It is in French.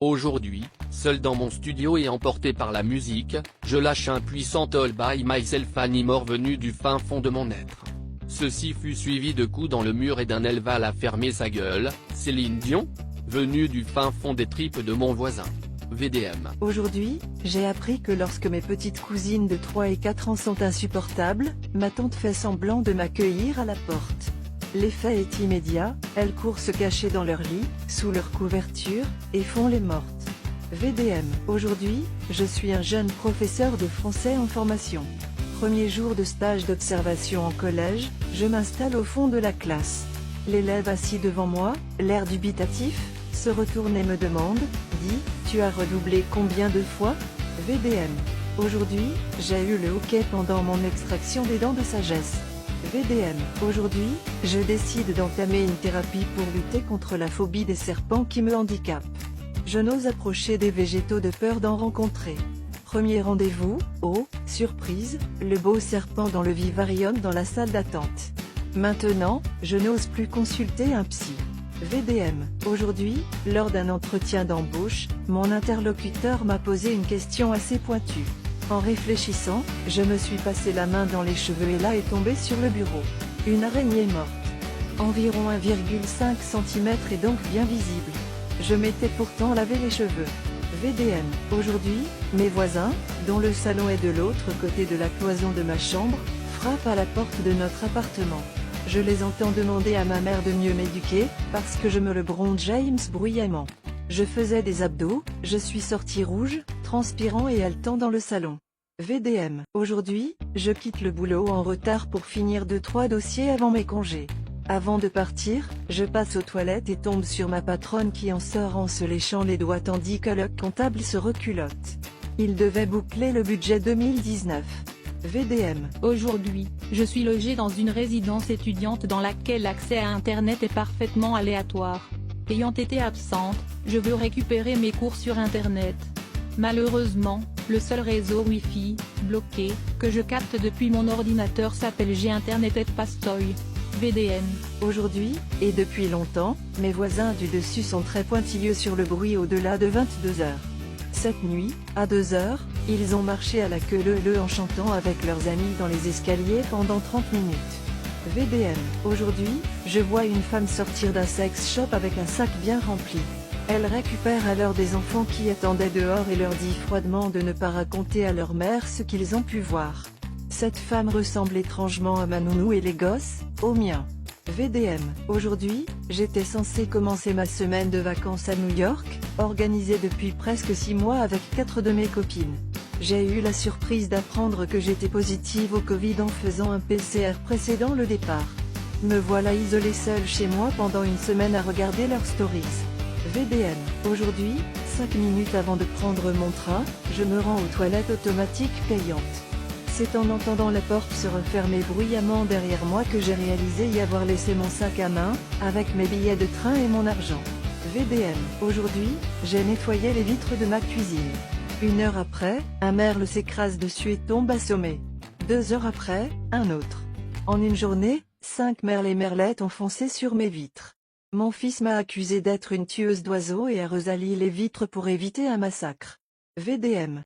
Aujourd'hui, seul dans mon studio et emporté par la musique, je lâche un puissant All by Myself Anymore venu du fin fond de mon être. Ceci fut suivi de coups dans le mur et d'un Elle va la fermer sa gueule, Céline Dion, venu du fin fond des tripes de mon voisin. VDM. Aujourd'hui, j'ai appris que lorsque mes petites cousines de 3 et 4 ans sont insupportables, ma tante fait semblant de m'accueillir à la porte. L'effet est immédiat, elles courent se cacher dans leur lit, sous leur couverture, et font les mortes. VDM. Aujourd'hui, je suis un jeune professeur de français en formation. Premier jour de stage d'observation en collège, je m'installe au fond de la classe. L'élève assis devant moi, l'air dubitatif, se retourne et me demande, dit, « Tu as redoublé combien de fois ?» VDM. Aujourd'hui, j'ai eu le hoquet pendant mon extraction des dents de sagesse. VDM. Aujourd'hui, je décide d'entamer une thérapie pour lutter contre la phobie des serpents qui me handicape. Je n'ose approcher des végétaux de peur d'en rencontrer. Premier rendez-vous, oh, surprise, le beau serpent dans le vivarium dans la salle d'attente. Maintenant, je n'ose plus consulter un psy. VDM. Aujourd'hui, lors d'un entretien d'embauche, mon interlocuteur m'a posé une question assez pointue. En réfléchissant, je me suis passé la main dans les cheveux et là est tombé sur le bureau. Une araignée morte. Environ 1,5 cm et donc bien visible. Je m'étais pourtant lavé les cheveux. VDM. Aujourd'hui, mes voisins, dont le salon est de l'autre côté de la cloison de ma chambre, frappent à la porte de notre appartement. Je les entends demander à ma mère de mieux m'éduquer, parce que je me le bronze James bruyamment. Je faisais des abdos, je suis sorti rouge, transpirant et haletant dans le salon. VDM. Aujourd'hui, je quitte le boulot en retard pour finir 2-3 dossiers avant mes congés. Avant de partir, je passe aux toilettes et tombe sur ma patronne qui en sort en se léchant les doigts tandis que le comptable se reculotte. Il devait boucler le budget 2019. VDM. Aujourd'hui, je suis logée dans une résidence étudiante dans laquelle l'accès à Internet est parfaitement aléatoire. Ayant été absente, je veux récupérer mes cours sur Internet. Malheureusement, le seul réseau Wi-Fi, bloqué, que je capte depuis mon ordinateur s'appelle G-Internet et Pastoy. VDM. Aujourd'hui, et depuis longtemps, mes voisins du dessus sont très pointilleux sur le bruit au-delà de 22 heures. Cette nuit, à 2 heures, ils ont marché à la queue leu en chantant avec leurs amis dans les escaliers pendant 30 minutes. VDM. Aujourd'hui, je vois une femme sortir d'un sex shop avec un sac bien rempli. Elle récupère alors des enfants qui attendaient dehors et leur dit froidement de ne pas raconter à leur mère ce qu'ils ont pu voir. Cette femme ressemble étrangement à ma nounou et les gosses, aux miens. VDM. Aujourd'hui, j'étais censé commencer ma semaine de vacances à New York, organisée depuis presque 6 mois avec 4 de mes copines. J'ai eu la surprise d'apprendre que j'étais positive au Covid en faisant un PCR précédent le départ. Me voilà isolée seule chez moi pendant une semaine à regarder leurs stories. VDM. Aujourd'hui, 5 minutes avant de prendre mon train, je me rends aux toilettes automatiques payantes. C'est en entendant la porte se refermer bruyamment derrière moi que j'ai réalisé y avoir laissé mon sac à main, avec mes billets de train et mon argent. VDM. Aujourd'hui, j'ai nettoyé les vitres de ma cuisine. 1 heure après, un merle s'écrase dessus et tombe assommé. 2 heures après, un autre. En une journée, 5 merles et merlettes ont foncé sur mes vitres. Mon fils m'a accusé d'être une tueuse d'oiseaux et a resali les vitres pour éviter un massacre. VDM.